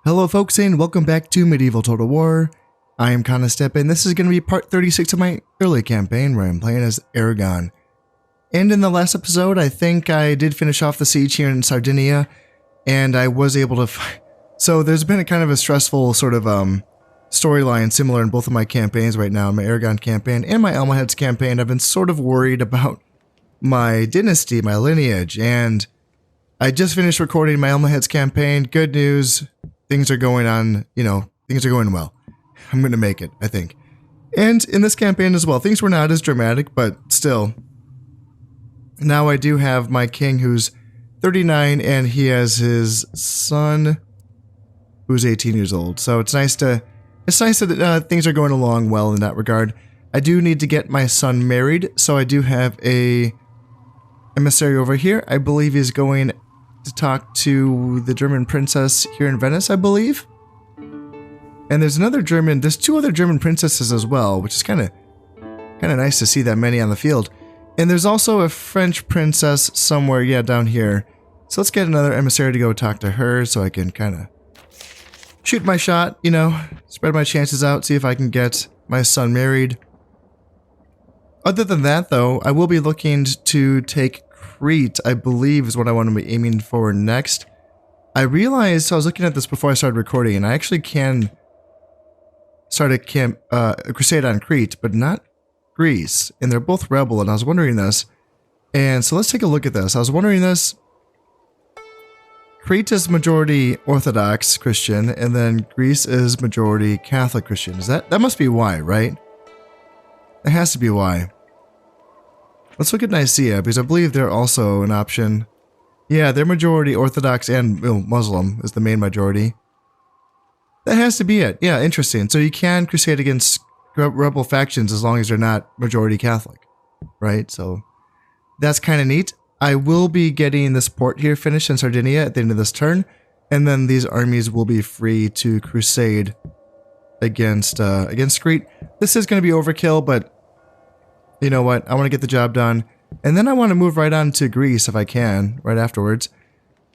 Hello folks and welcome back to Medieval Total War. I am Conostep and this is going to be part 36 of my early campaign where I'm playing as Aragon. And in the last episode I think I did finish off the siege here in Sardinia and I was able to so there's been a kind of a stressful sort of storyline similar in both of my campaigns right now, my Aragon campaign and my Almohad's campaign. I've been sort of worried about my dynasty, my lineage, and I just finished recording my Almohad's campaign. Good news. Things are going on, things are going well. I'm going to make it, I think. And in this campaign as well, things were not as dramatic, but still. Now I do have my king who's 39 and he has his son who's 18 years old. So it's nice that things are going along well in that regard. I do need to get my son married, so I do have a emissary over here. I believe he's going to talk to the German princess here in Venice, I believe. And there's two other German princesses as well, which is kind of nice to see that many on the field. And there's also a French princess somewhere, down here. So let's get another emissary to go talk to her so I can kind of shoot my shot, spread my chances out, see if I can get my son married. Other than that, though, I will be looking to take Crete, I believe, is what I want to be aiming for next. I realized, I was looking at this before I started recording, and I actually can start a crusade on Crete, but not Greece. And they're both rebel, and I was wondering this. And so let's take a look at this. I was wondering this. Crete is majority Orthodox Christian, and then Greece is majority Catholic Christian. That must be why, right? That has to be why. Let's look at Nicaea, because I believe they're also an option. Yeah, they're majority Orthodox and Muslim is the main majority. That has to be it. Yeah, interesting. So you can crusade against rebel factions as long as they're not majority Catholic, right? So that's kind of neat. I will be getting this port here finished in Sardinia at the end of this turn, and then these armies will be free to crusade against Crete. This is going to be overkill, but you know what? I want to get the job done. And then I want to move right on to Greece if I can, right afterwards.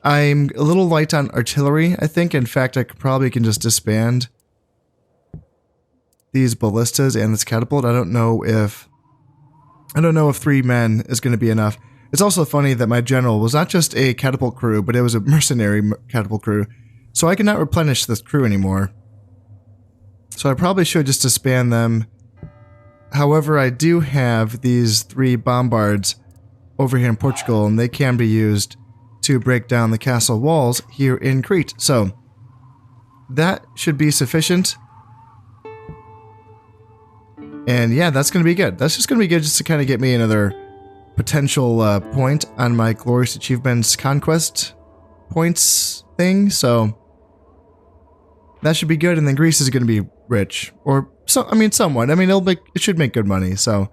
I'm a little light on artillery, I think. In fact, I probably can just disband these ballistas and this catapult. I don't know if 3 men is going to be enough. It's also funny that my general was not just a catapult crew, but it was a mercenary catapult crew. So I cannot replenish this crew anymore. So I probably should just disband them. However, I do have these 3 bombards over here in Portugal, and they can be used to break down the castle walls here in Crete. So that should be sufficient. And yeah, that's going to be good. That's just going to be good just to kind of get me another potential point on my Glorious Achievements Conquest points thing. So that should be good. And then Greece is going to be rich, or somewhat. It should make good money, so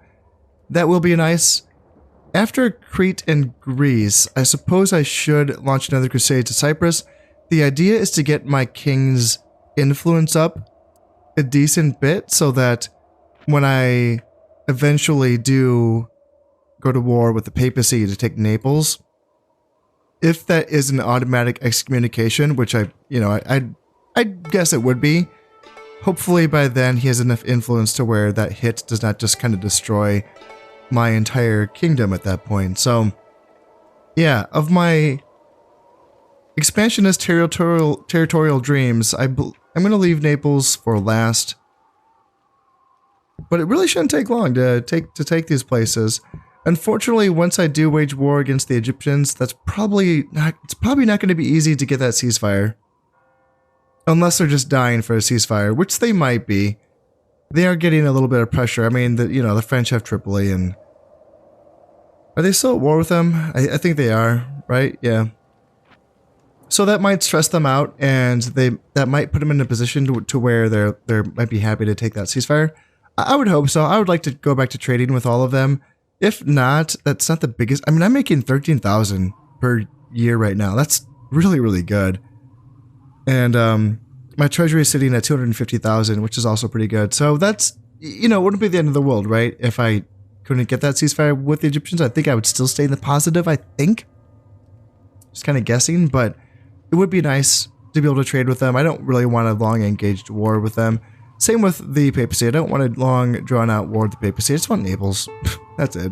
that will be nice. After Crete and Greece, I suppose I should launch another crusade to Cyprus. The idea is to get my king's influence up a decent bit so that when I eventually do go to war with the papacy to take Naples, if that is an automatic excommunication, which I guess it would be, hopefully by then he has enough influence to where that hit does not just kind of destroy my entire kingdom at that point. So, yeah, of my expansionist territorial dreams, I'm going to leave Naples for last. But it really shouldn't take long to take these places. Unfortunately, once I do wage war against the Egyptians, it's probably not going to be easy to get that ceasefire. Unless they're just dying for a ceasefire, which they might be. They are getting a little bit of pressure. The French have Tripoli, and are they still at war with them? I think they are, right? Yeah. So that might stress them out, and that might put them in a position to where they might be happy to take that ceasefire. I would hope so. I would like to go back to trading with all of them. If not, that's not the biggest. I'm making 13,000 per year right now. That's really, really good. And my treasury is sitting at 250,000, which is also pretty good. So that's, it wouldn't be the end of the world, right? If I couldn't get that ceasefire with the Egyptians, I think I would still stay in the positive, I think. Just kind of guessing, but it would be nice to be able to trade with them. I don't really want a long engaged war with them. Same with the papacy. I don't want a long drawn out war with the papacy. I just want Naples. That's it.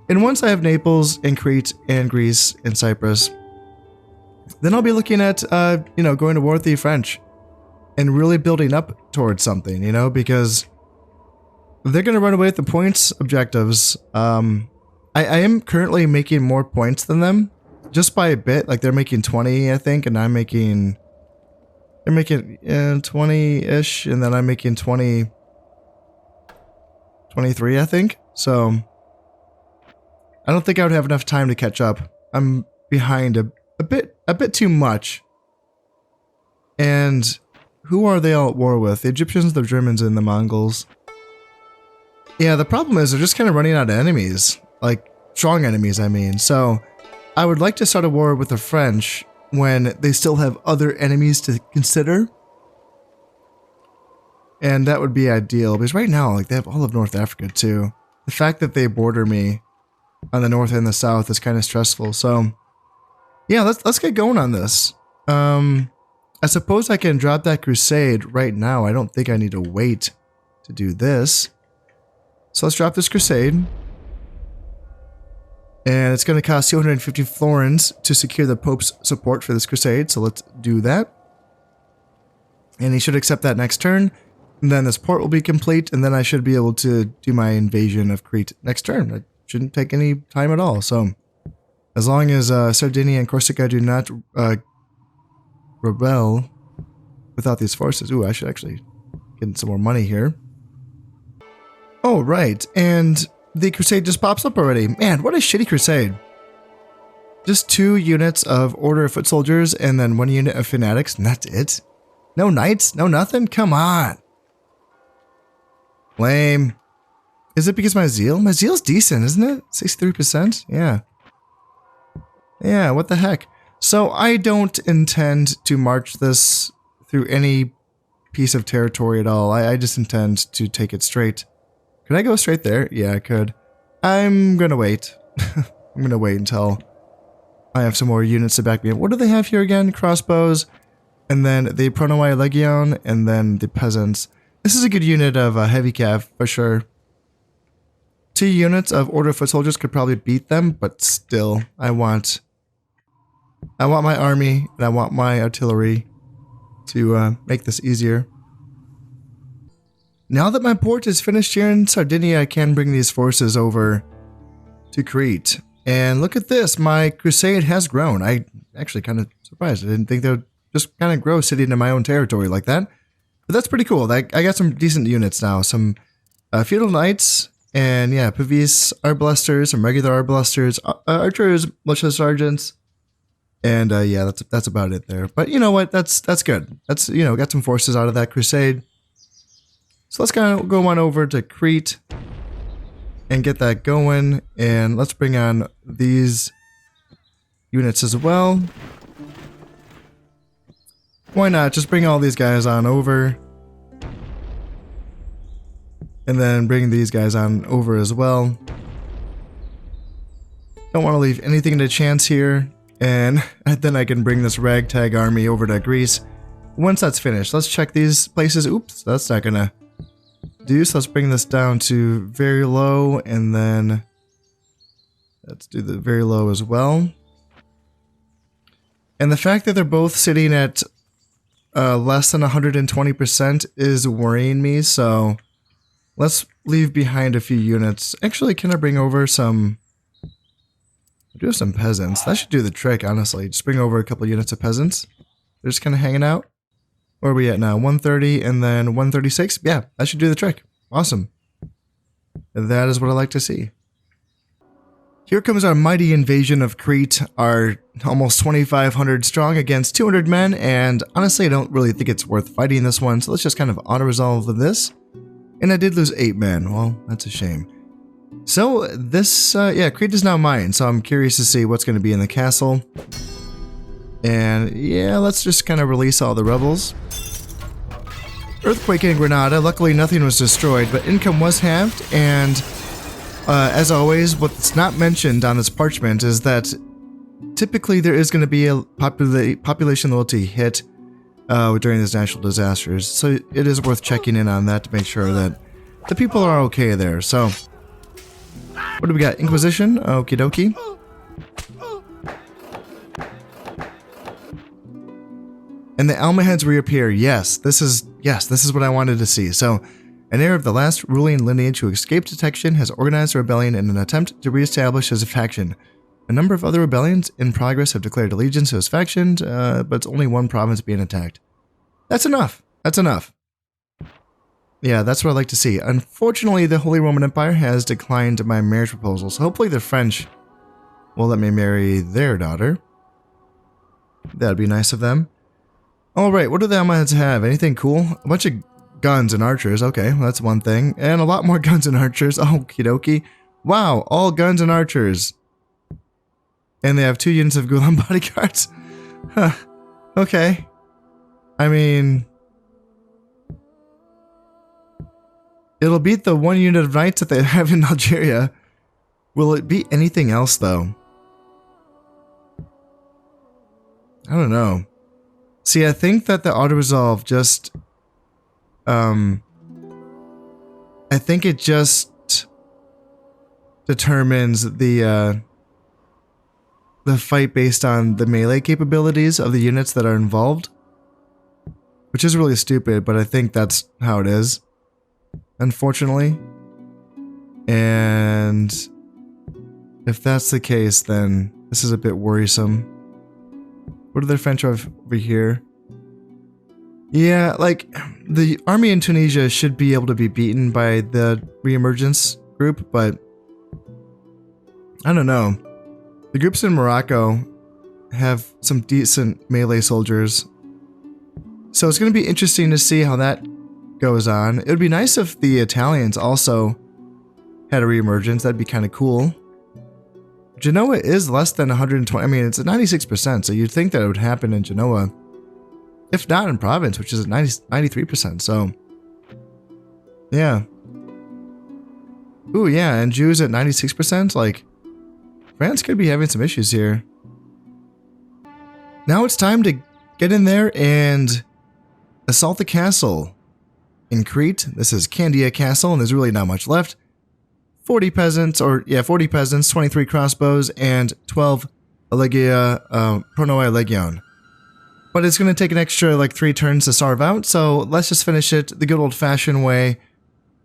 And once I have Naples and Crete and Greece and Cyprus, then I'll be looking at, going to war with the French and really building up towards something, because they're going to run away with the points objectives. I am currently making more points than them, just by a bit. Like, they're making 20, I think, and they're making 20-ish, and then I'm making 23, I think. So I don't think I would have enough time to catch up. I'm behind a bit too much. And who are they all at war with? The Egyptians, the Germans, and the Mongols. Yeah, the problem is they're just kind of running out of enemies. Like, strong enemies, I mean. So I would like to start a war with the French when they still have other enemies to consider. And that would be ideal, because right now, like, they have all of North Africa too. The fact that they border me on the north and the south is kind of stressful. So yeah, let's get going on this. I suppose I can drop that crusade right now. I don't think I need to wait to do this. So let's drop this crusade. And it's going to cost 250 florins to secure the Pope's support for this crusade. So let's do that. And he should accept that next turn. And then this port will be complete. And then I should be able to do my invasion of Crete next turn. It shouldn't take any time at all. So as long as Sardinia and Corsica do not rebel without these forces. Ooh, I should actually get some more money here. Oh, right. And the crusade just pops up already. Man, what a shitty crusade. Just 2 units of Order of Foot Soldiers and then 1 unit of Fanatics, and that's it? No knights? No nothing? Come on. Lame. Is it because my zeal? My zeal's decent, isn't it? 63%? Yeah. Yeah, what the heck? So I don't intend to march this through any piece of territory at all. I just intend to take it straight. Could I go straight there? Yeah, I could. I'm gonna wait. I'm gonna wait until I have some more units to back me up. What do they have here again? Crossbows, and then the Pronoi Legion, and then the peasants. This is a good unit of heavy cav for sure. 2 units of Order of Foot Soldiers could probably beat them, but still, I want my army and I want my artillery to make this easier. Now that my port is finished here in Sardinia, I can bring these forces over to Crete. And look at this, my crusade has grown. I actually kind of surprised. I didn't think they would just kind of grow sitting in my own territory like that. But that's pretty cool. I got some decent units now. Some feudal knights, and yeah, Pavis arbalesters, some regular arbalesters, archers, militia sergeants. And yeah, that's about it there. But you know what? That's good. That's, got some forces out of that crusade. So let's kind of go on over to Crete and get that going. And let's bring on these units as well. Why not? Just bring all these guys on over. And then bring these guys on over as well. Don't want to leave anything to chance here. And then I can bring this ragtag army over to Greece. Once that's finished, let's check these places. Oops, that's not gonna do. So let's bring this down to very low, and then let's do the very low as well. And the fact that they're both sitting at less than 120% is worrying me, so let's leave behind a few units. Actually, can I bring over some... I do have some peasants. That should do the trick, honestly. Just bring over a couple units of peasants. They're just kind of hanging out. Where are we at now? 130 and then 136? Yeah, that should do the trick. Awesome. That is what I like to see. Here comes our mighty invasion of Crete, our almost 2,500 strong against 200 men, and honestly I don't really think it's worth fighting this one, so let's just kind of auto-resolve this. And I did lose 8 men. Well, that's a shame. So this, yeah, Crete is now mine, so I'm curious to see what's going to be in the castle. And yeah, let's just kind of release all the rebels. Earthquake in Granada. Luckily nothing was destroyed, but income was halved, and as always, what's not mentioned on this parchment is that typically there is going to be a population loyalty hit during these natural disasters. So it is worth checking in on that to make sure that the people are okay there. So, what do we got? Inquisition? Okie dokie. And the Alma heads reappear. Yes, this is what I wanted to see. So, an heir of the last ruling lineage who escaped detection has organized a rebellion in an attempt to reestablish his faction. A number of other rebellions in progress have declared allegiance to his faction, but it's only one province being attacked. That's enough. That's enough. Yeah, that's what I'd like to see. Unfortunately, the Holy Roman Empire has declined my marriage proposal, so hopefully the French will let me marry their daughter. That'd be nice of them. Alright, what do the Alma heads have? Anything cool? A bunch of guns and archers. Okay, well, that's one thing. And a lot more guns and archers. Okie dokie. Wow, all guns and archers. And they have 2 units of Gulam bodyguards. Huh. Okay. I mean, it'll beat the 1 unit of knights that they have in Algeria. Will it beat anything else, though? I don't know. See, I think that the auto-resolve just... I think it just determines the fight based on the melee capabilities of the units that are involved. Which is really stupid, but I think that's how it is. Unfortunately. And if that's the case, then this is a bit worrisome. What do the French have over here? Yeah, like, the army in Tunisia should be able to be beaten by the reemergence group, but I don't know. The groups in Morocco have some decent melee soldiers. So it's going to be interesting to see how that goes on. It would be nice if the Italians also had a reemergence. That'd be kind of cool. Genoa is less than 120. I mean, it's at 96%, so you'd think that it would happen in Genoa. If not in Provence, which is at 93%, so... yeah. Ooh, yeah, and Jews at 96%? Like, France could be having some issues here. Now it's time to get in there and assault the castle. In Crete, this is Candia Castle, and there's really not much left. 40 peasants, 23 crossbows, and 12 Allegia Pronoi Legion. But it's going to take an extra, 3 turns to starve out, so let's just finish it the good old-fashioned way.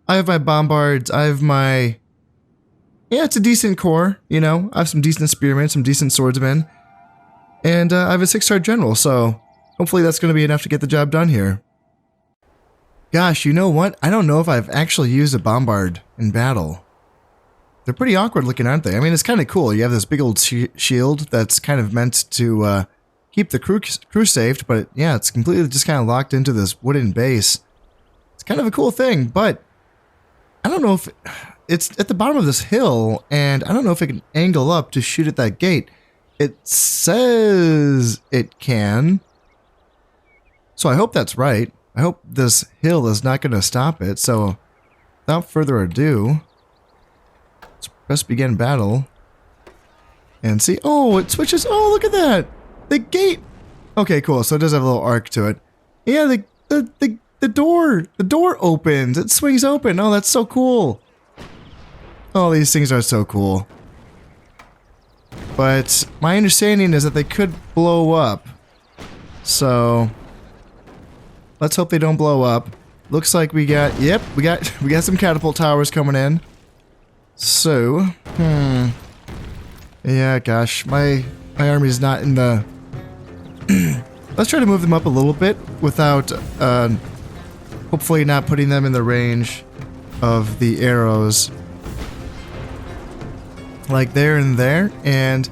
I have my bombards, I have my... yeah, it's a decent corps, you know? I have some decent spearmen, some decent swordsmen. And I have a 6-star general, so hopefully that's going to be enough to get the job done here. Gosh, you know what? I don't know if I've actually used a bombard in battle. They're pretty awkward looking, aren't they? I mean, it's kind of cool. You have this big old shield that's kind of meant to keep the crew safe, but yeah, it's completely just kind of locked into this wooden base. It's kind of a cool thing, but I don't know if it's at the bottom of this hill, and I don't know if it can angle up to shoot at that gate. It says it can, so I hope that's right. I hope this hill is not going to stop it, so without further ado... press begin battle. And see, oh, it switches. Oh, look at that. The gate. Okay, cool. So it does have a little arc to it. Yeah, the door opens. It swings open. Oh, that's so cool. Oh, these things are so cool. But my understanding is that they could blow up. So let's hope they don't blow up. Looks like we got, yep, we got some catapult towers coming in. So, yeah, gosh, my army's not in the... Let's try to move them up a little bit without, hopefully not putting them in the range of the arrows. Like there and there, and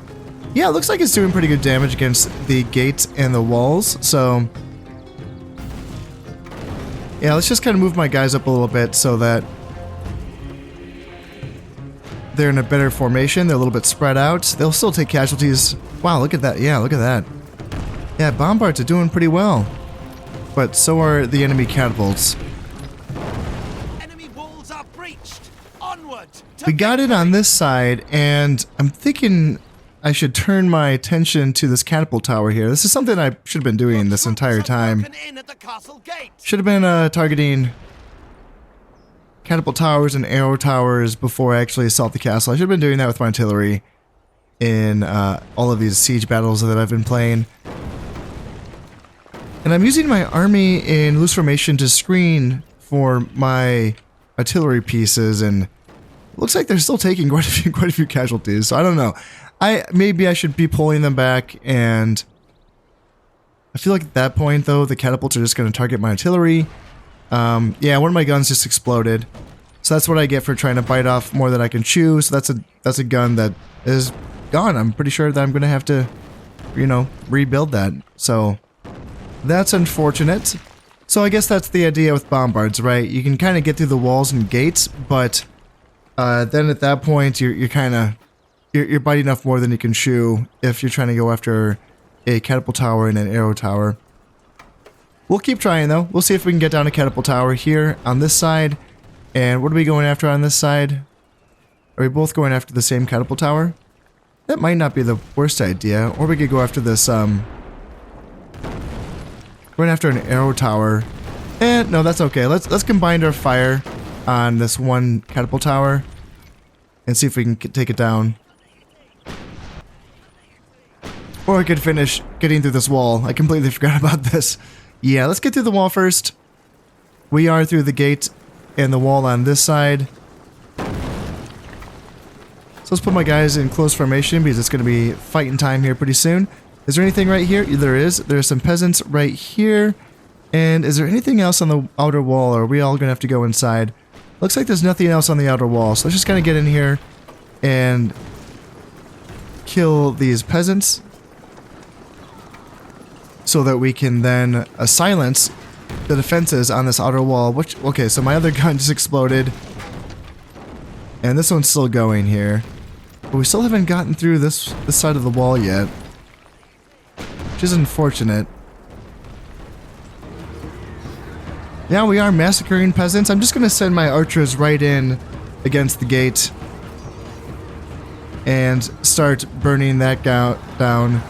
yeah, it looks like it's doing pretty good damage against the gates and the walls, so... yeah, let's just kind of move my guys up a little bit so that they're in a better formation. They're a little bit spread out. They'll still take casualties. Wow, look at that. Yeah, look at that. Yeah, bombards are doing pretty well. But so are the enemy catapults. Enemy walls are breached. Onward. We got it on this side, and I'm thinking I should turn my attention to this catapult tower here. This is something I should have been doing this entire time. In at the castle gate. Should have been targeting catapult towers and arrow towers before I actually assault the castle. I should have been doing that with my artillery in all of these siege battles that I've been playing. And I'm using my army in loose formation to screen for my artillery pieces, and it looks like they're still taking quite a few casualties. So I don't know. Maybe I should be pulling them back, and I feel like at that point though the catapults are just going to target my artillery. Yeah, one of my guns just exploded, so that's what I get for trying to bite off more than I can chew. So that's a gun that is gone. I'm pretty sure that I'm going to have to, you know, rebuild that. So that's unfortunate. So I guess that's the idea with bombards, right? You can kind of get through the walls and gates, but then at that point you're biting off more than you can chew if you're trying to go after a catapult tower and an arrow tower. We'll keep trying though. We'll see if we can get down a catapult tower here on this side. And what are we going after on this side? Are we both going after the same catapult tower? That might not be the worst idea. Or we could go after this, going after an arrow tower. No, that's okay. Let's combine our fire on this one catapult tower and see if we can take it down. Or I could finish getting through this wall. I completely forgot about this. Yeah, let's get through the wall first. We are through the gate and the wall on this side. So let's put my guys in close formation because it's going to be fighting time here pretty soon. Is there anything right here? There is. There are some peasants right here. And is there anything else on the outer wall, or are we all going to have to go inside? Looks like there's nothing else on the outer wall. So let's just kind of get in here and kill these peasants, so that we can then silence the defenses on this outer wall. Which, okay, so my other gun just exploded. And this one's still going here. But we still haven't gotten through this side of the wall yet, which is unfortunate. Yeah, we are massacring peasants. I'm just going to send my archers right in against the gate and start burning that down.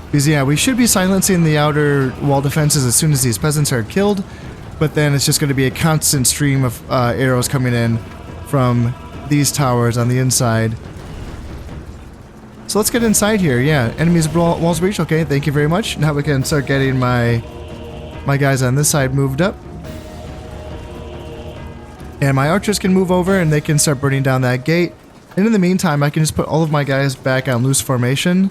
Because yeah, we should be silencing the outer wall defenses as soon as these peasants are killed, but then it's just going to be a constant stream of arrows coming in from these towers on the inside. So let's get inside here. Yeah, enemies walls breach. Okay, thank you very much. Now we can start getting my guys on this side moved up. And my archers can move over and they can start burning down that gate. And in the meantime, I can just put all of my guys back on loose formation,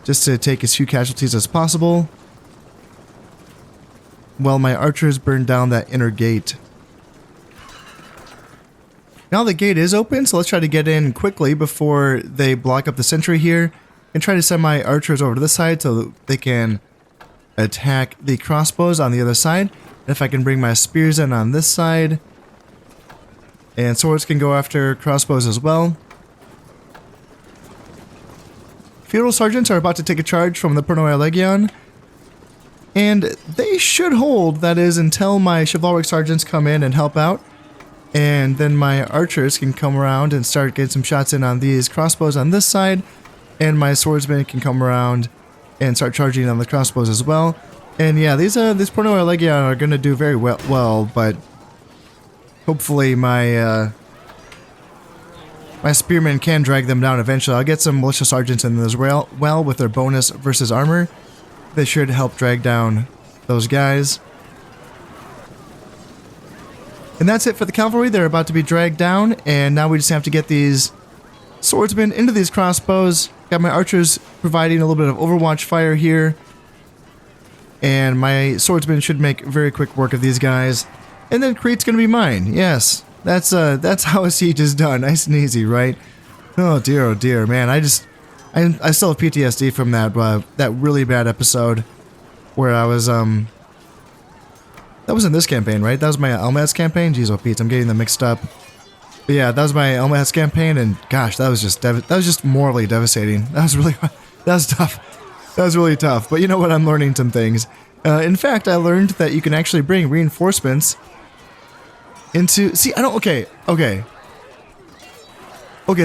just to take as few casualties as possible, while my archers burn down that inner gate. Now the gate is open, so let's try to get in quickly before they block up the sentry here, and try to send my archers over to this side so that they can attack the crossbows on the other side. And if I can bring my spears in on this side, and swords can go after crossbows as well. Feudal sergeants are about to take a charge from the Purnoy Legion, and they should hold, that is, until my chivalric sergeants come in and help out, and then my archers can come around and start getting some shots in on these crossbows on this side, and my swordsmen can come around and start charging on the crossbows as well. And yeah, these Purnoy Legion are going to do very well, but hopefully my spearmen can drag them down eventually. I'll get some militia sergeants in as well with their bonus versus armor. They should help drag down those guys. And that's it for the cavalry. They're about to be dragged down, and now we just have to get these swordsmen into these crossbows. Got my archers providing a little bit of overwatch fire here, and my swordsmen should make very quick work of these guys. And then Crete's gonna be mine. Yes. That's how a siege is done. Nice and easy, right? Oh dear, man. I still have PTSD from that really bad episode where I was that was in this campaign, right? That was my Almas campaign. Jeez, oh Pete, I'm getting them mixed up. But yeah, that was my Almas campaign, and gosh, that was just morally devastating. That was tough. That was really tough. But you know what? I'm learning some things. In fact, I learned that you can actually bring reinforcements into... See, I don't... Okay,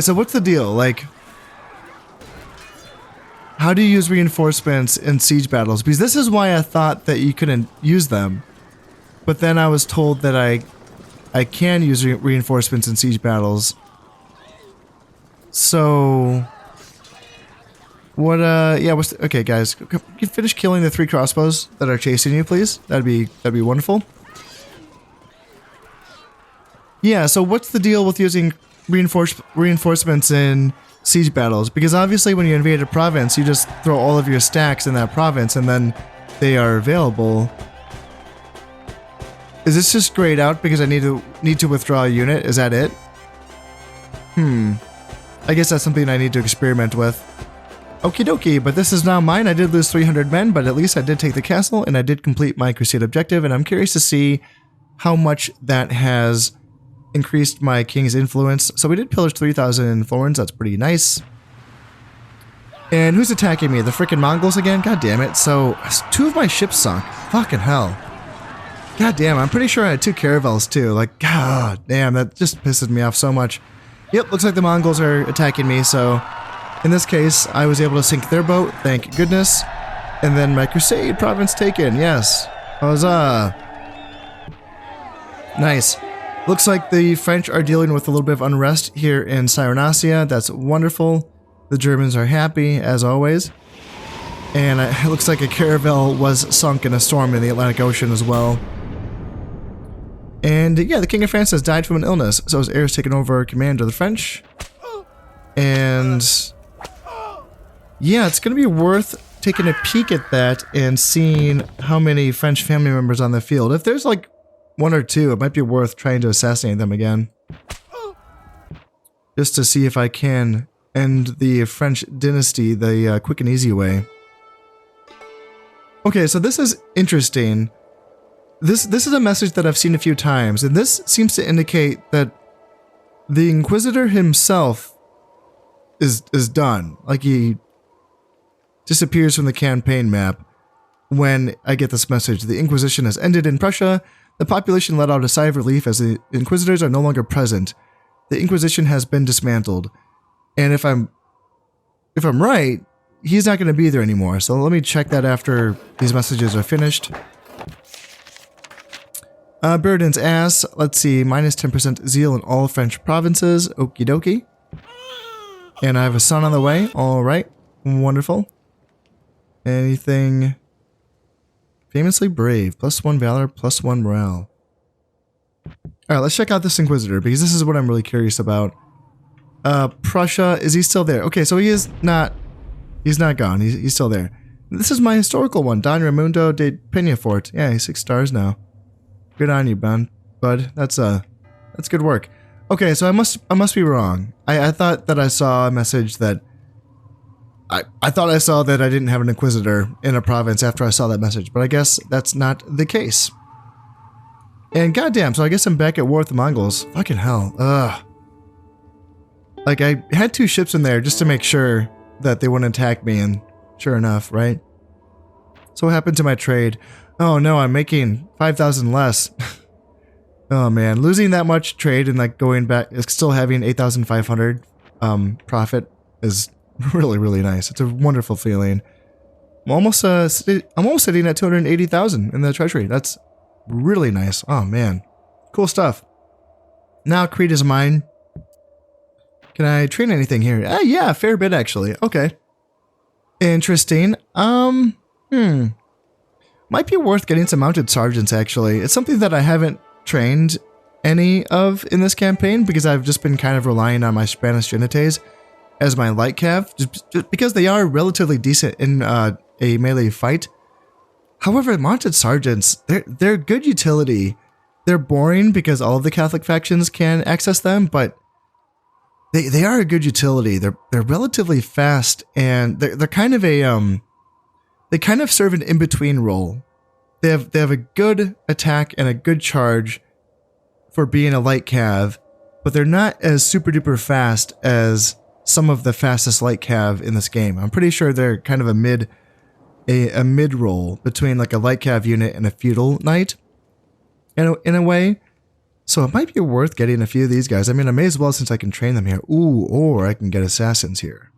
so what's the deal? Like, How do you use reinforcements in siege battles? Because this is why I thought that you couldn't use them. But then I was told that I can use reinforcements in siege battles. So what yeah, okay guys, can you finish killing the 3 crossbows that are chasing you, please? That'd be wonderful. Yeah, so what's the deal with using reinforcements in siege battles? Because obviously when you invade a province, you just throw all of your stacks in that province and then they are available. Is this just grayed out because I need to withdraw a unit? Is that it? I guess that's something I need to experiment with. Okie dokie, but this is now mine. I did lose 300 men, but at least I did take the castle and I did complete my crusade objective, and I'm curious to see how much that has increased my king's influence. So we did pillage 3,000 florins. That's pretty nice. And who's attacking me? The freaking Mongols again? God damn it. So 2 of my ships sunk. Fucking hell. God damn, I'm pretty sure I had 2 caravels too. Like, god damn, that just pisses me off so much. Yep, looks like the Mongols are attacking me, so in this case, I was able to sink their boat, thank goodness. And then my crusade province taken, yes. Huzzah. Nice. Looks like the French are dealing with a little bit of unrest here in Cyrenacia. That's wonderful. The Germans are happy, as always. And it looks like a caravel was sunk in a storm in the Atlantic Ocean as well. And yeah, the King of France has died from an illness, so his heir has taken over command of the French. And yeah, it's going to be worth taking a peek at that and seeing how many French family members on the field. If there's like 1 or 2, it might be worth trying to assassinate them again. Just to see if I can end the French dynasty the quick and easy way. Okay, so this is interesting. This is a message that I've seen a few times, and this seems to indicate that the Inquisitor himself is done. Like, he disappears from the campaign map when I get this message. The Inquisition has ended in Prussia. The population let out a sigh of relief as the Inquisitors are no longer present. The Inquisition has been dismantled. And if I'm right, he's not going to be there anymore. So let me check that after these messages are finished. Burden's ass. Let's see. Minus 10% zeal in all French provinces. Okie dokie. And I have a son on the way. Alright. Wonderful. Anything famously brave. +1 valor, +1 morale. Alright, let's check out this Inquisitor, because this is what I'm really curious about. Prussia. Is he still there? Okay, so he is not... He's not gone. He's still there. This is my historical one. Don Raimundo de Peñafort. Yeah, he's 6 stars now. Good on you, bud. That's good work. Okay, so I must be wrong. I thought that I saw a message that I thought I saw that I didn't have an Inquisitor in a province after I saw that message, but I guess that's not the case. And goddamn, so I guess I'm back at war with the Mongols. Fucking hell. Ugh. Like, I had 2 ships in there just to make sure that they wouldn't attack me, and sure enough, right? So what happened to my trade? Oh no, I'm making 5,000 less. Oh man, losing that much trade and like going back, still having 8,500 profit is really, really nice. It's a wonderful feeling. I'm almost sitting at 280,000 in the treasury. That's really nice. Oh man, cool stuff. Now Crete is mine. Can I train anything here? Yeah, a fair bit actually. Okay. Interesting. Might be worth getting some mounted sergeants actually. It's something that I haven't trained any of in this campaign because I've just been kind of relying on my Spanish Unites as my light cav, just because they are relatively decent in a melee fight. However, mounted sergeants, they're good utility. They're boring because all of the Catholic factions can access them, but they are a good utility. They're relatively fast, and they're kind of a they kind of serve an in-between role. They have a good attack and a good charge for being a light cav, but they're not as super duper fast as some of the fastest light cav in this game. I'm pretty sure they're kind of a mid role between like a light cav unit and a feudal knight in a way. So it might be worth getting a few of these guys. I mean, I may as well since I can train them here. Ooh, or I can get assassins here.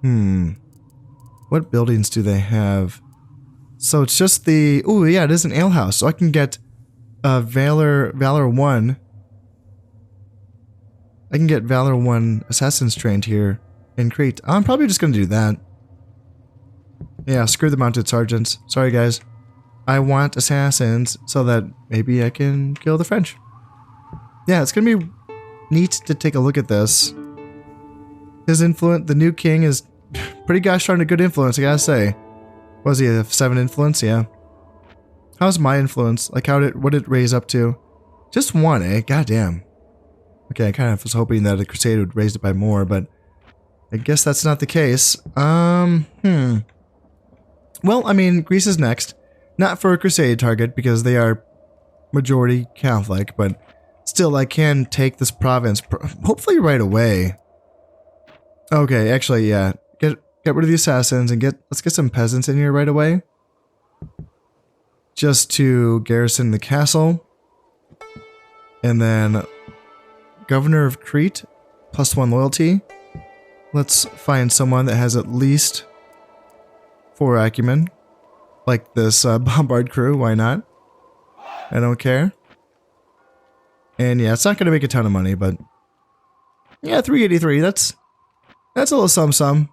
What buildings do they have? So it's just the... Oh, yeah, it is an alehouse. So I can get Valor 1. I can get Valor 1 assassins trained here in Crete. I'm probably just going to do that. Yeah, screw the mounted sergeants. Sorry, guys. I want assassins so that maybe I can kill the French. Yeah, it's going to be neat to take a look at this. His influence, the new king is pretty gosh darn a good influence, I gotta say. Was he a 7 influence? Yeah. How's my influence? Like, what did it raise up to? Just 1, eh? Goddamn. Okay, I kind of was hoping that a crusade would raise it by more, but I guess that's not the case. Well, I mean, Greece is next. Not for a crusade target, because they are majority Catholic, but still, I can take this province, hopefully right away. Okay, actually, yeah. Get rid of the assassins and let's get some peasants in here right away. Just to garrison the castle. And then Governor of Crete, +1 loyalty. Let's find someone that has at least 4 acumen. Like this bombard crew, why not? I don't care. And yeah, it's not going to make a ton of money, but... Yeah, 383, that's a little sum.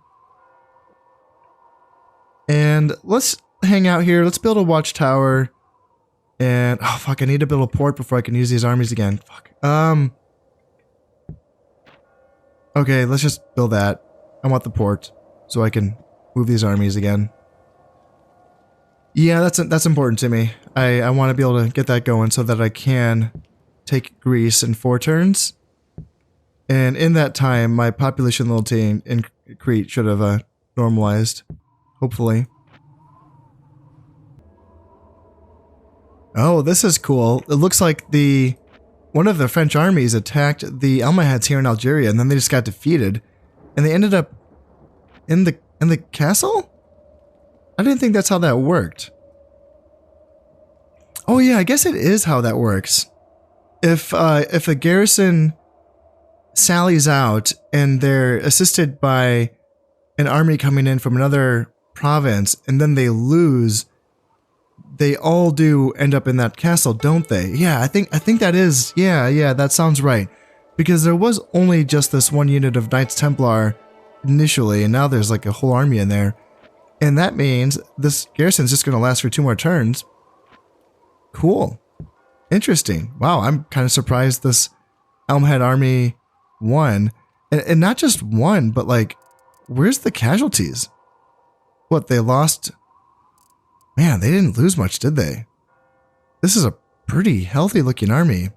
And let's hang out here. Let's build a watchtower. And oh fuck, I need to build a port before I can use these armies again. Fuck. Okay, let's just build that. I want the port so I can move these armies again. Yeah, that's important to me. I want to be able to get that going so that I can take Greece in 4 turns. And in that time, my population loyalty in Crete should have normalized. Hopefully. Oh, this is cool. It looks like one of the French armies attacked the Almohads here in Algeria, and then they just got defeated. And they ended up in the castle? I didn't think that's how that worked. Oh yeah, I guess it is how that works. If a garrison sallies out and they're assisted by an army coming in from another province and then they lose, they all do end up in that castle, don't they? Yeah, I think that is, yeah, that sounds right. Because there was only just this one unit of Knights Templar initially, and now there's like a whole army in there. And that means this garrison's just going to last for 2 more turns. Cool. Interesting. Wow, I'm kind of surprised this Almohad army won. And not just won, but like, where's the casualties? What, they lost? Man, they didn't lose much, did they? This is a pretty healthy looking army.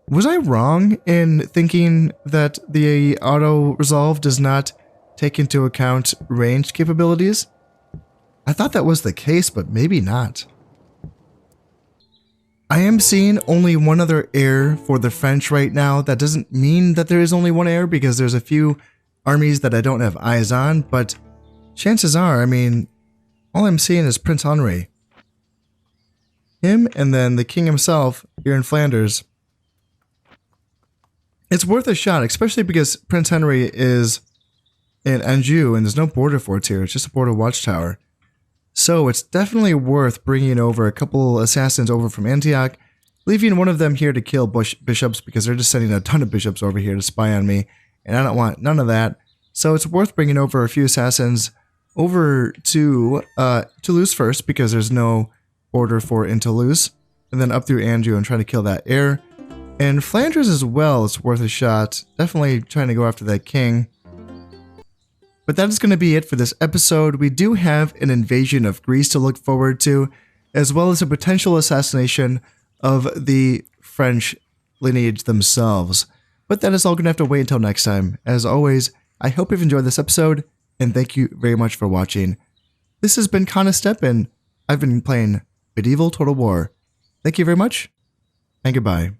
Was I wrong in thinking that the auto-resolve does not take into account ranged capabilities? I thought that was the case, but maybe not. I am seeing only one other heir for the French right now. That doesn't mean that there is only one heir, because there's a few armies that I don't have eyes on, but chances are, I mean, all I'm seeing is Prince Henri. Him and then the king himself here in Flanders. It's worth a shot, especially because Prince Henri is in Anjou and there's no border forts here. It's just a border watchtower. So it's definitely worth bringing over a couple assassins over from Antioch, leaving one of them here to kill bishops because they're just sending a ton of bishops over here to spy on me, and I don't want none of that. So it's worth bringing over a few assassins over to Toulouse first, because there's no border fort in Toulouse, and then up through Anjou and try to kill that heir. And Flanders as well, it's worth a shot. Definitely trying to go after that king. But that is going to be it for this episode. We do have an invasion of Greece to look forward to, as well as a potential assassination of the French lineage themselves. But that is all going to have to wait until next time. As always, I hope you've enjoyed this episode, and thank you very much for watching. This has been Conostep, and I've been playing Medieval Total War. Thank you very much, and goodbye.